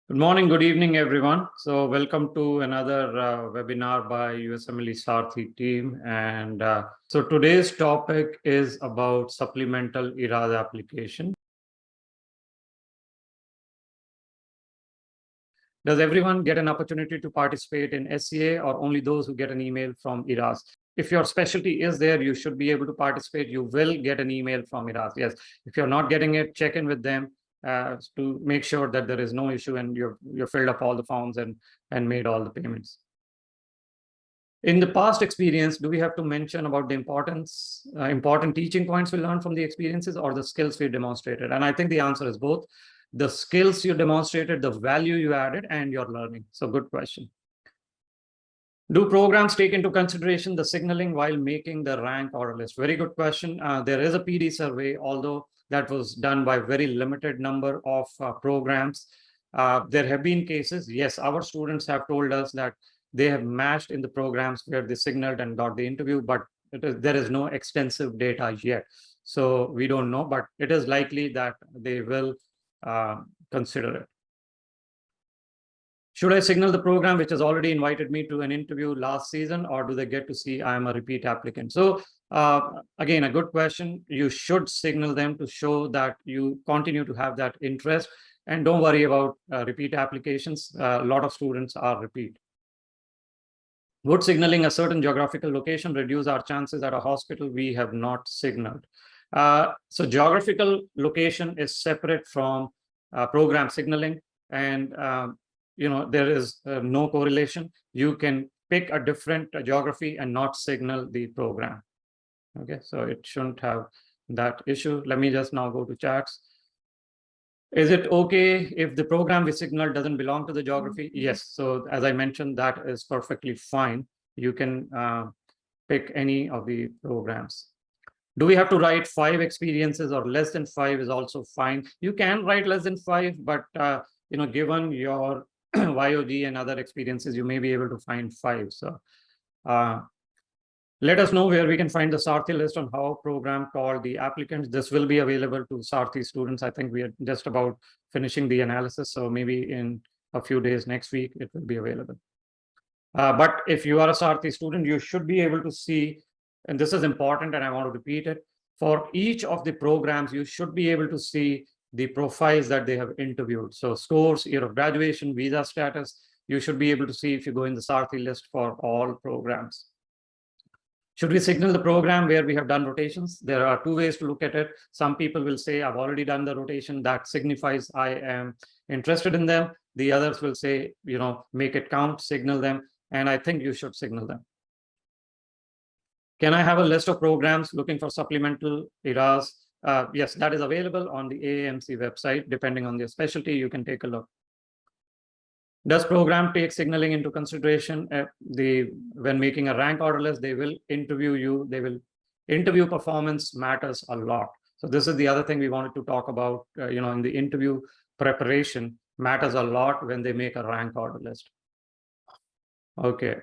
Good morning, good evening, everyone. So welcome to another webinar by USMLE Sarti team. And so today's topic is about supplemental ERAS application. Does everyone get an opportunity to participate in SCA or only those who get an email from ERAS? If your specialty is there, you should be able to participate. You will get an email from ERAS. Yes, if you're not getting it, check in with them to make sure that there is no issue and you've filled up all the forms and made all the payments. In the past experience, do we have to mention about the important teaching points we learned from the experiences or the skills we demonstrated? And I think the answer is both. The skills you demonstrated, the value you added, and your learning. So good question. Do programs take into consideration the signaling while making the rank order list? Very good question. There is a PD survey, although that was done by very limited number of programs. There have been cases, yes, our students have told us that they have matched in the programs where they signaled and got the interview, but there is no extensive data yet. So we don't know, but it is likely that they will consider it. Should I signal the program which has already invited me to an interview last season, or do they get to see I am a repeat applicant? So again, a good question. You should signal them to show that you continue to have that interest, and don't worry about repeat applications. A lot of students are repeat. Would signaling a certain geographical location reduce our chances at a hospital we have not signaled? So geographical location is separate from program signaling, and there is no correlation. You can pick a different geography and not signal the program. Okay, so it shouldn't have that issue. Let me just now go to chats. Is it okay if the program we signaled doesn't belong to the geography? Yes. So as I mentioned, that is perfectly fine. You can pick any of the programs. Do we have to write 5 experiences or less than 5 is also fine. You can write less than 5, but given your YOG and other experiences, you may be able to find 5. So let us know where we can find the Sarti list on how program called the applicants. This will be available to Sarti students. I think we are just about finishing the analysis. So maybe in a few days next week, it will be available. But if you are a Sarti student, you should be able to see, and this is important and I want to repeat it, for each of the programs, you should be able to see the profiles that they have interviewed. So scores, year of graduation, visa status, you should be able to see if you go in the Sarti list for all programs. Should we signal the program where we have done rotations? There are 2 ways to look at it. Some people will say, I've already done the rotation. That signifies I am interested in them. The others will say, make it count, signal them. And I think you should signal them. Can I have a list of programs looking for supplemental ERAS? Yes, that is available on the AAMC website. Depending on their specialty, you can take a look. Does program take signaling into consideration? When making a rank order list, they will interview you. They will interview performance matters a lot. So this is the other thing we wanted to talk about, in the interview preparation matters a lot when they make a rank order list. Okay,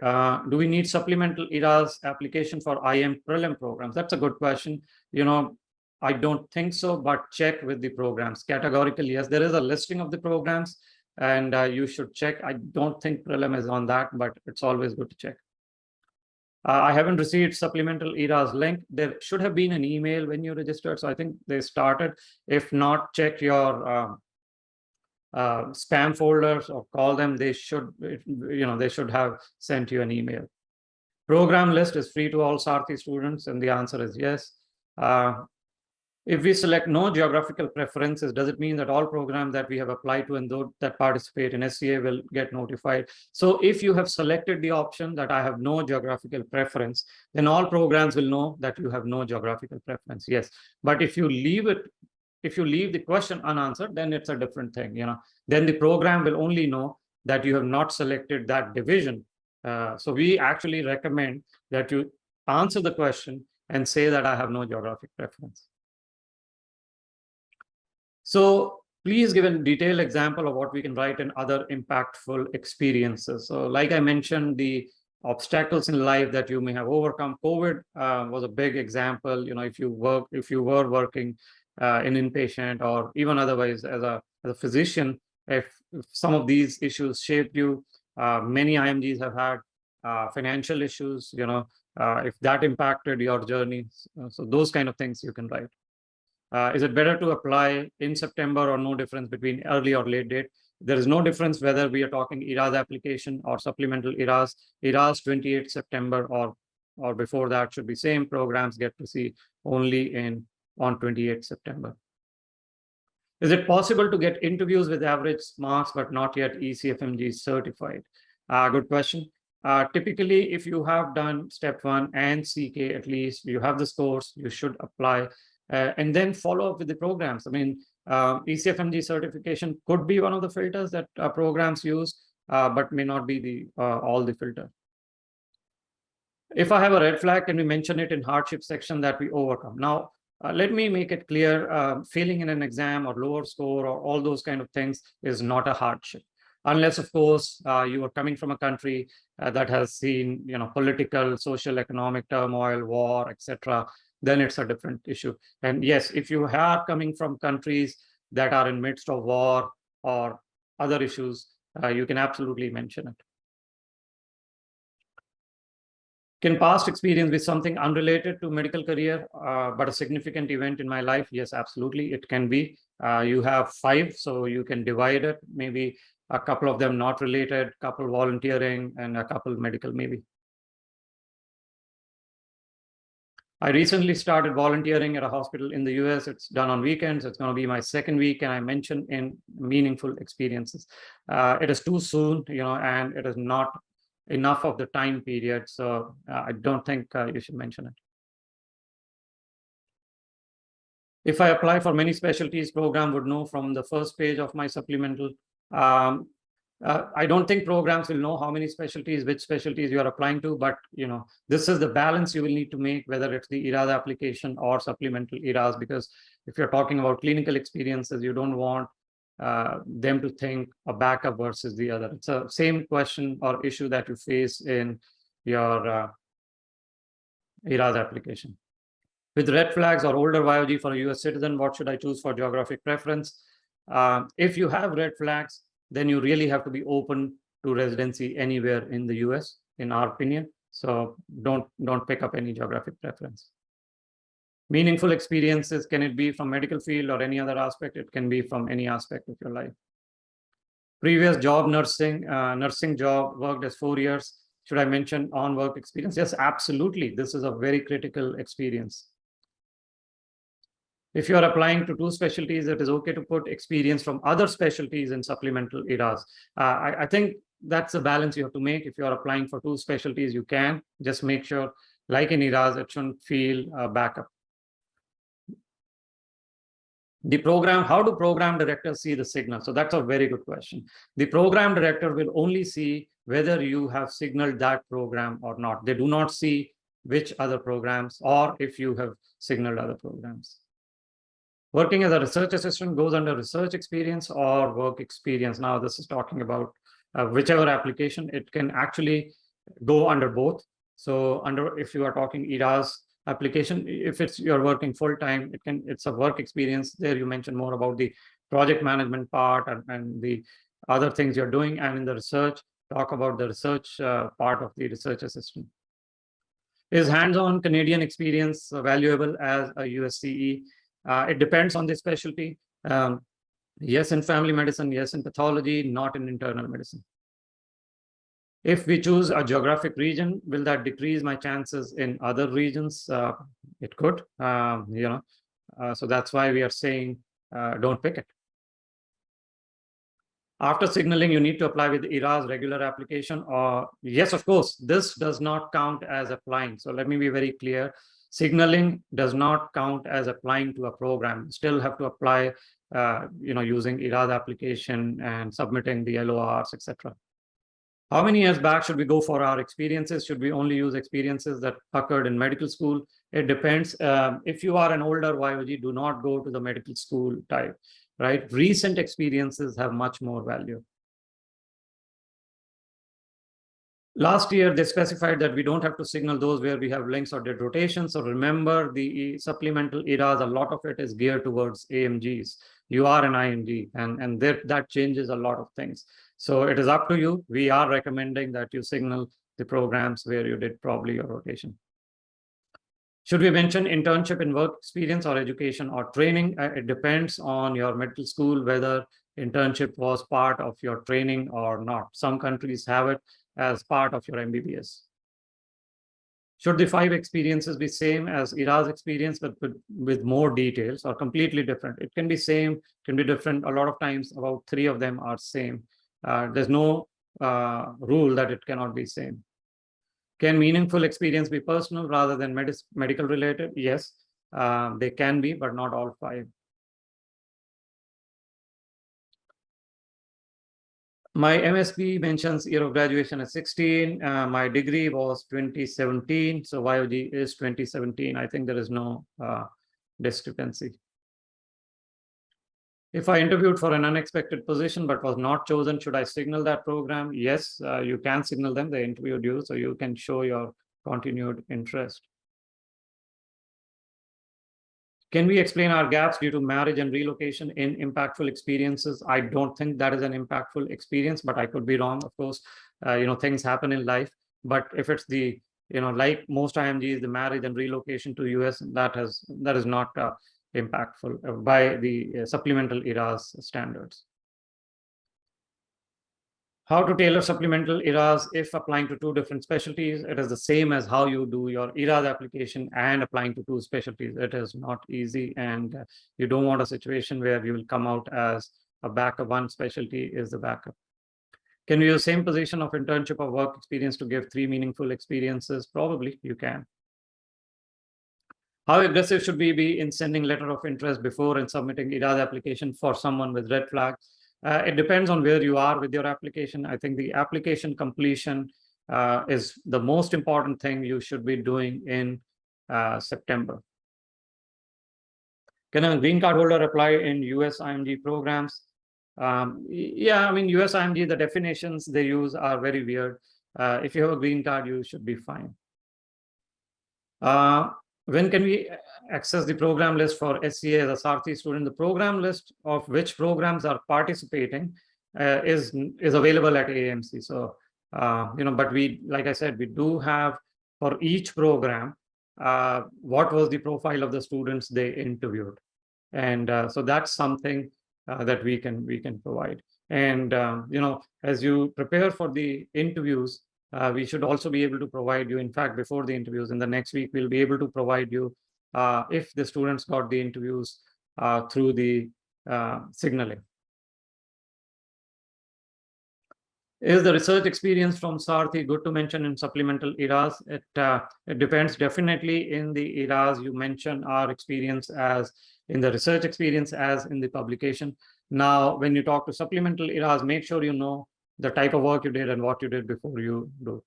do we need supplemental ERAS application for IM Prelim programs? That's a good question. I don't think so, but check with the programs. Categorically, yes, there is a listing of the programs, and you should check. I don't think Prelim is on that, but it's always good to check. I haven't received supplemental ERAS link. There should have been an email when you registered, so I think they started. If not, check your spam folders or call them. They should, they should have sent you an email. Program list is free to all Sarti students, and the answer is yes. If we select no geographical preferences, does it mean that all programs that we have applied to and those that participate in SCA will get notified? So if you have selected the option that I have no geographical preference, then all programs will know that you have no geographical preference. Yes, but if you leave the question unanswered, then it's a different thing. Then the program will only know that you have not selected that division. So we actually recommend that you answer the question and say that I have no geographic preference. So please give a detailed example of what we can write in other impactful experiences. So like I mentioned, the obstacles in life that you may have overcome. COVID was a big example. If you were working in inpatient or even otherwise as a physician, if some of these issues shaped you. Many IMGs have had financial issues, if that impacted your journey. So those kind of things you can write. Is it better to apply in September or no difference between early or late date? There is no difference whether we are talking ERAS application or supplemental ERAS. ERAS 28 September or before that should be same. Programs get to see only on 28 September. Is it possible to get interviews with average marks but not yet Ecfmg certified? Good question. Typically, if you have done step 1 and CK, at least you have the scores, you should apply and then follow up with the programs. I mean, Ecfmg certification could be one of the filters that programs use, but may not be the all the filter. If I have a red flag, can we mention it in hardship section that we overcome? Now, let me make it clear, failing in an exam or lower score or all those kind of things is not a hardship. Unless, of course, you are coming from a country that has seen, political, social, economic turmoil, war, etc., then it's a different issue. And yes, if you are coming from countries that are in midst of war or other issues, you can absolutely mention it. Can past experience be something unrelated to medical career, but a significant event in my life? Yes, absolutely. It can be. You have 5, so you can divide it. Maybe a couple of them not related, couple volunteering, and a couple medical maybe. I recently started volunteering at a hospital in the US. It's done on weekends. It's going to be my 2nd week, and I mentioned in meaningful experiences. It is too soon, and it is not enough of the time period. So I don't think you should mention it. If I apply for many specialties, program would know from the first page of my supplemental. I don't think programs will know how many specialties, which specialties you are applying to, but this is the balance you will need to make, whether it's the ERAS application or supplemental ERAS, because if you're talking about clinical experiences, you don't want them to think a backup versus the other. It's the same question or issue that you face in your ERAS application. With red flags or older YOG for a US citizen, what should I choose for geographic preference? If you have red flags, then you really have to be open to residency anywhere in the US, in our opinion. So don't pick up any geographic preference. Meaningful experiences, can it be from medical field or any other aspect? It can be from any aspect of your life. Previous job, nursing job, worked as 4 years. Should I mention on work experience? Yes, absolutely. This is a very critical experience. If you are applying to 2 specialties, it is okay to put experience from other specialties in supplemental ERAS. I think that's the balance you have to make. If you are applying for 2 specialties, you can just make sure, like in ERAS, it shouldn't feel a backup. The program, how do program directors see the signal? So that's a very good question. The program director will only see whether you have signaled that program or not. They do not see which other programs or if you have signaled other programs. Working as a research assistant goes under research experience or work experience. Now, this is talking about whichever application. It can actually go under both. So if you are talking ERAS application, if you're working full-time, it's a work experience. There you mentioned more about the project management part and the other things you're doing. And in the research, talk about the research part of the research assistant. Is hands-on Canadian experience valuable as a USCE? It depends on the specialty. Yes, in family medicine, yes, in pathology, not in internal medicine. If we choose a geographic region, will that decrease my chances in other regions? It could, so that's why we are saying don't pick it. After signaling, you need to apply with ERAS regular application. Yes, of course, this does not count as applying. So let me be very clear. Signaling does not count as applying to a program. You still have to apply, using ERAS application and submitting the LORs, etc. How many years back should we go for our experiences? Should we only use experiences that occurred in medical school? It depends. If you are an older YOG, do not go to the medical school type, right? Recent experiences have much more value. Last year, they specified that we don't have to signal those where we have links or dead rotations. So remember, the supplemental ERAS, a lot of it is geared towards AMGs. You are an IMG, and that changes a lot of things. So it is up to you. We are recommending that you signal the programs where you did probably your rotation. Should we mention internship in work experience or education or training? It depends on your medical school, whether internship was part of your training or not. Some countries have it as part of your MBBS. Should the 5 experiences be same as ERAS experience, but with more details, or completely different? It can be same, can be different. A lot of times, about 3 of them are same. There's no rule that it cannot be same. Can meaningful experience be personal rather than medical related? Yes, they can be, but not all 5. My MSP mentions year of graduation as 16. My degree was 2017. So YOG is 2017. I think there is no discrepancy. If I interviewed for an unexpected position but was not chosen, should I signal that program? Yes, you can signal them. They interviewed you, so you can show your continued interest. Can we explain our gaps due to marriage and relocation in impactful experiences? I don't think that is an impactful experience, but I could be wrong. Of course, things happen in life. But if it's the, like most IMGs, the marriage and relocation to US, that is not impactful by the supplemental ERAS standards. How to tailor supplemental ERAS if applying to 2 different specialties? It is the same as how you do your ERAS application and applying to 2 specialties. It is not easy, and you don't want a situation where you will come out as a backup. One specialty is the backup. Can you use same position of internship or work experience to give 3 meaningful experiences? Probably you can. How aggressive should we be in sending letter of interest before and submitting ERAS application for someone with red flags? It depends on where you are with your application. I think the application completion is the most important thing you should be doing in September. Can a green card holder apply in US IMG programs? Yeah, I mean, US IMG, the definitions they use are very weird. If you have a green card, you should be fine. When can we access the program list for SCA as a Sarti student? The program list of which programs are participating is available at AMC. So, but we, like I said, we do have for each program, what was the profile of the students they interviewed. And so that's something that we can provide. And, as you prepare for the interviews, we should also be able to provide you, in fact, before the interviews in the next week, we'll be able to provide you if the students got the interviews through the signaling. Is the research experience from Sarti good to mention in supplemental ERAS? It depends. Definitely in the ERAS, you mention our experience as in the research experience as in the publication. Now, when you talk to supplemental ERAS, make sure you know the type of work you did and what you did before you do.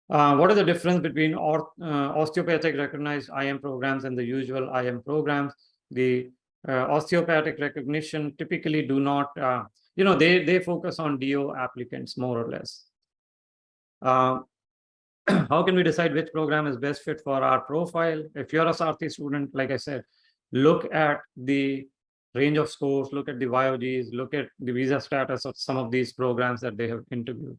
What is the difference between osteopathic recognized IM programs and the usual IM programs? The osteopathic recognition typically do not, they focus on DO applicants more or less. How can we decide which program is best fit for our profile? If you're a Sarti student, like I said, look at the range of scores, look at the YOGs, look at the visa status of some of these programs that they have interviewed.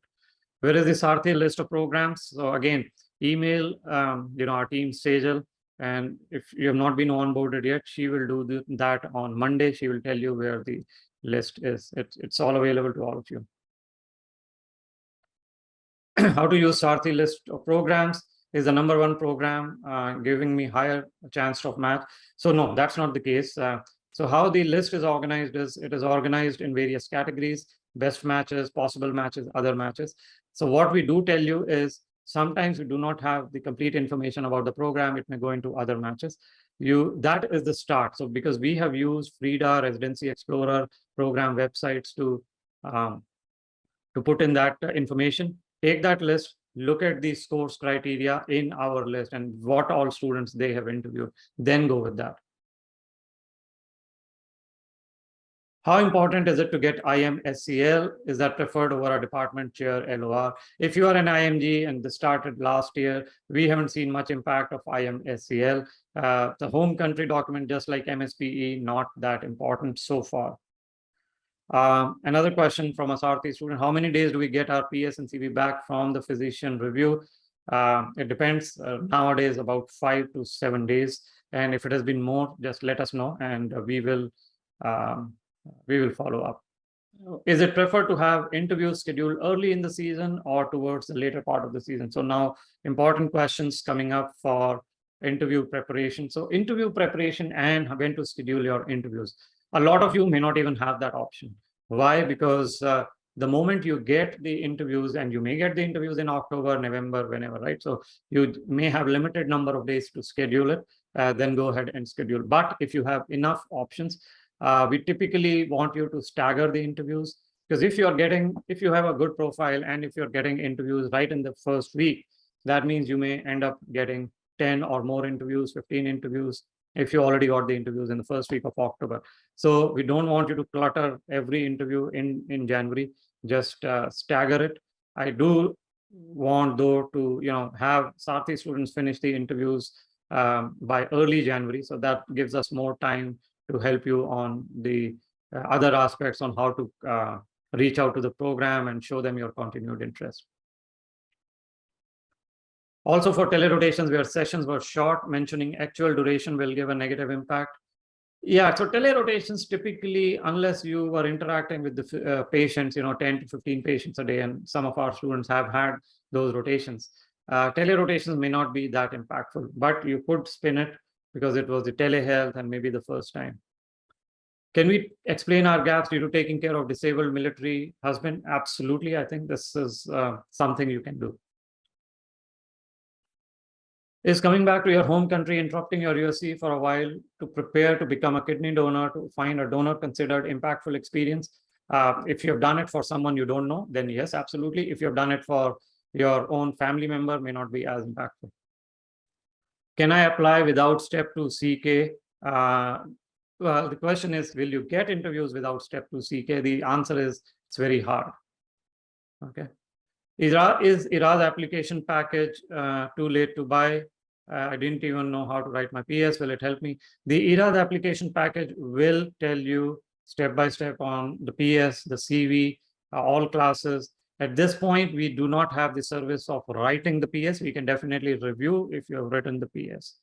Where is the Sarti list of programs? So again, email our team Sejal, and if you have not been onboarded yet, she will do that on Monday. She will tell you where the list is. It's all available to all of you. How to use Sarti list of programs? Is the #1 program giving me higher chance of match? So no, that's not the case. So how the list is organized is it is organized in various categories: best matches, possible matches, other matches. So what we do tell you is sometimes we do not have the complete information about the program. It may go into other matches. That is the start. So because we have used Frida, Residency Explorer, program websites to put in that information, take that list, look at the scores criteria in our list and what all students they have interviewed, then go with that. How important is it to get IMScl? Is that preferred over a department chair LOR? If you are an IMG and this started last year, we haven't seen much impact of IMScl. The home country document, just like MSPE, not that important so far. Another question from a Sarti student: how many days do we get our PS and CV back from the physician review? It depends. Nowadays, about 5 to 7 days. And if it has been more, just let us know, and we will follow up. Is it preferred to have interviews scheduled early in the season or towards the later part of the season? So now important questions coming up for interview preparation. So interview preparation and when to schedule your interviews. A lot of you may not even have that option. Why? Because the moment you get the interviews, and you may get the interviews in October, November, whenever, right? So you may have limited number of days to schedule it, then go ahead and schedule. But if you have enough options, we typically want you to stagger the interviews, because if you have a good profile and if you're getting interviews right in the first week, that means you may end up getting 10 or more interviews, 15 interviews, if you already got the interviews in the first week of October. So we don't want you to clutter every interview in January. Just stagger it. I do want, though, to have Sarti students finish the interviews by early January, so that gives us more time to help you on the other aspects on how to reach out to the program and show them your continued interest. Also, for telerotations where sessions were short, mentioning actual duration will give a negative impact. Yeah, so telerotations typically, unless you were interacting with the patients, 10 to 15 patients a day, and some of our students have had those rotations. Telerotations may not be that impactful, but you could spin it because it was the telehealth and maybe the first time. Can we explain our gaps due to taking care of disabled military husband? Absolutely. I think this is something you can do. Is coming back to your home country, interrupting your USC for a while to prepare to become a kidney donor, to find a donor considered impactful experience? If you've done it for someone you don't know, then yes, absolutely. If you've done it for your own family member, may not be as impactful. Can I apply without step 2 CK? Well, the question is, will you get interviews without step 2 CK? The answer is, it's very hard. Okay. Is ERAS application package too late to buy? I didn't even know how to write my PS. Will it help me? The ERAS application package will tell you step by step on the PS, the CV, all classes. At this point, we do not have the service of writing the PS. We can definitely review if you have written the PS.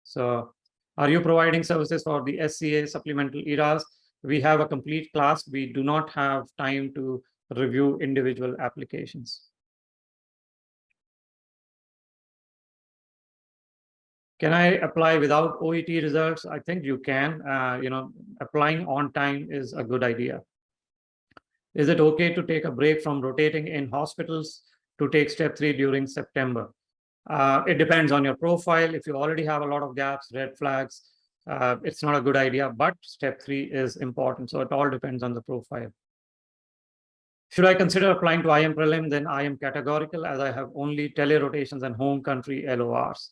So, are you providing services for the SCA supplemental ERAS? We have a complete class. We do not have time to review individual applications. Can I apply without OET results? I think you can. Applying on time is a good idea. Is it okay to take a break from rotating in hospitals to take step 3 during September? It depends on your profile. If you already have a lot of gaps, red flags, it's not a good idea, but step 3 is important. So it all depends on the profile. Should I consider applying to IM Prelim? Then I am categorical, as I have only telerotations and home country LORs.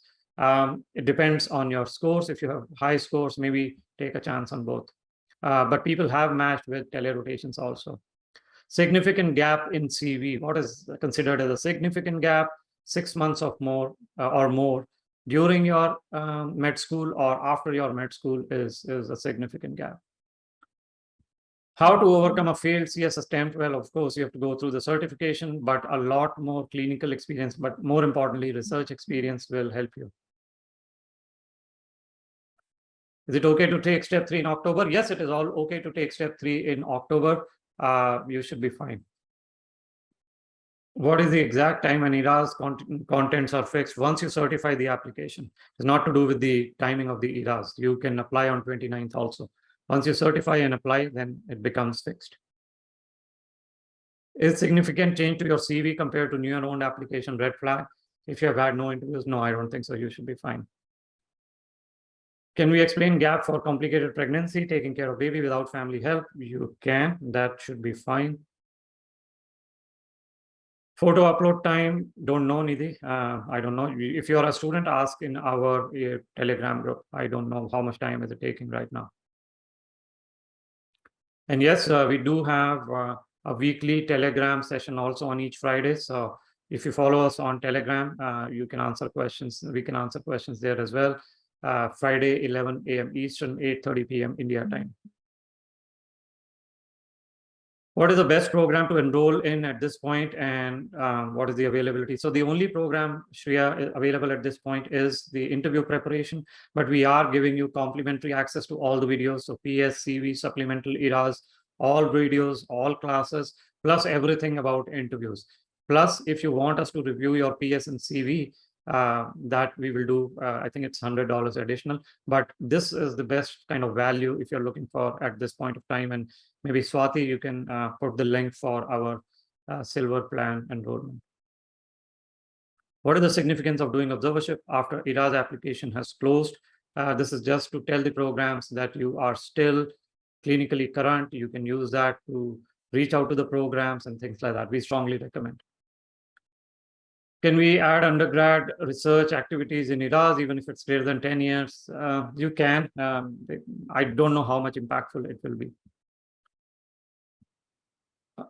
It depends on your scores. If you have high scores, maybe take a chance on both. But people have matched with telerotations also. Significant gap in CV. What is considered as a significant gap? 6 months or more during your med school or after your med school is a significant gap. How to overcome a failed CS attempt? Well, of course, you have to go through the certification, but a lot more clinical experience, but more importantly, research experience will help you. Is it okay to take step 3 in October? Yes, it is all okay to take step 3 in October. You should be fine. What is the exact time when ERAS contents are fixed? Once you certify the application, it's not to do with the timing of the ERAS. You can apply on 29th also. Once you certify and apply, then it becomes fixed. Is significant change to your CV compared to new and owned application red flag? If you have had no interviews, no, I don't think so. You should be fine. Can we explain gap for complicated pregnancy, taking care of baby without family help? You can. That should be fine. Photo upload time, don't know, Nidhi. I don't know. If you're a student, ask in our Telegram group. I don't know how much time is it taking right now. And yes, we do have a weekly Telegram session also on each Friday. So if you follow us on Telegram, you can answer questions. We can answer questions there as well. Friday, 11 a.m. Eastern, 8:30 p.m. India time. What is the best program to enroll in at this point, and what is the availability? So the only program, Shreya, available at this point is the interview preparation, but we are giving you complimentary access to all the videos. So PS, CV, Supplemental ERAS, all videos, all classes, plus everything about interviews. Plus, if you want us to review your PS and CV, that we will do. I think it's $100 additional, but this is the best kind of value if you're looking for at this point of time. And maybe Swati, you can put the link for our silver plan enrollment. What is the significance of doing observership after ERAS application has closed? This is just to tell the programs that you are still clinically current. You can use that to reach out to the programs and things like that. We strongly recommend. Can we add undergrad research activities in ERAS, even if it's greater than 10 years? You can. I don't know how much impactful it will be.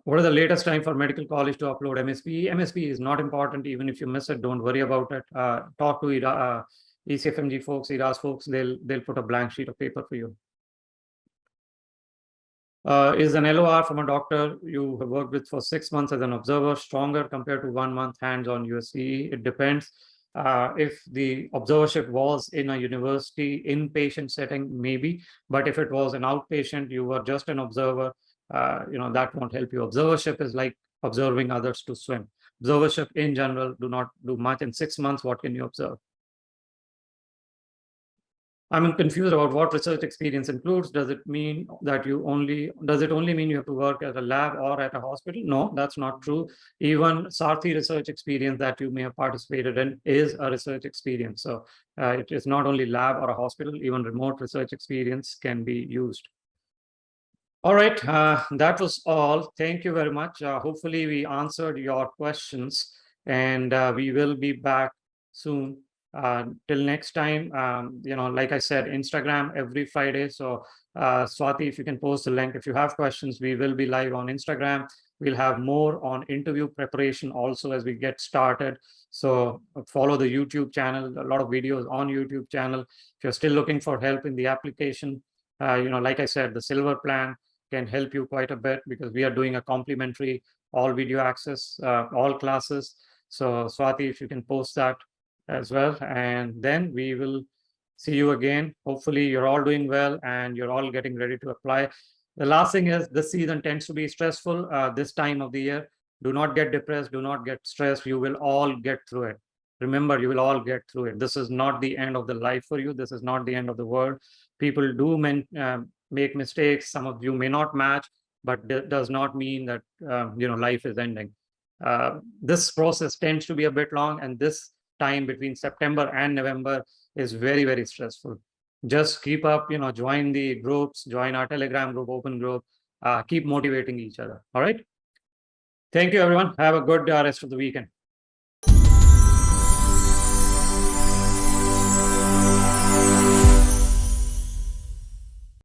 What is the latest time for medical college to upload MSP? MSP is not important. Even if you miss it, don't worry about it. Talk to Ecfmg folks, ERAS folks. They'll put a blank sheet of paper for you. Is an LOR from a doctor you have worked with for 6 months as an observer stronger compared to 1 month hands-on USCE? It depends. If the observership was in a university inpatient setting, maybe, but if it was an outpatient, you were just an observer, that won't help you. Observership is like observing others to swim. Observership in general do not do much. In 6 months, what can you observe? I'm confused about what research experience includes. Does it mean that does it only mean you have to work at a lab or at a hospital? No, that's not true. Even Sarti research experience that you may have participated in is a research experience. So it is not only lab or a hospital, even remote research experience can be used. All right, that was all. Thank you very much. Hopefully we answered your questions, and we will be back soon. Till next time, like I said, Instagram every Friday. So Swati, if you can post the link. If you have questions, we will be live on Instagram. We'll have more on interview preparation also as we get started. So follow the YouTube channel, a lot of videos on YouTube channel. If you're still looking for help in the application, like I said, the silver plan can help you quite a bit because we are doing a complimentary all video access, all classes. So Swati, if you can post that as well, and then we will see you again. Hopefully you're all doing well and you're all getting ready to apply. The last thing is this season tends to be stressful this time of the year. Do not get depressed. Do not get stressed. You will all get through it. Remember, you will all get through it. This is not the end of the life for you. This is not the end of the world. People do make mistakes. Some of you may not match, but that does not mean that life is ending. This process tends to be a bit long, and this time between September and November is very, very stressful. Just keep up, join the groups, join our Telegram group, open group, keep motivating each other. All right. Thank you, everyone. Have a good rest of the weekend.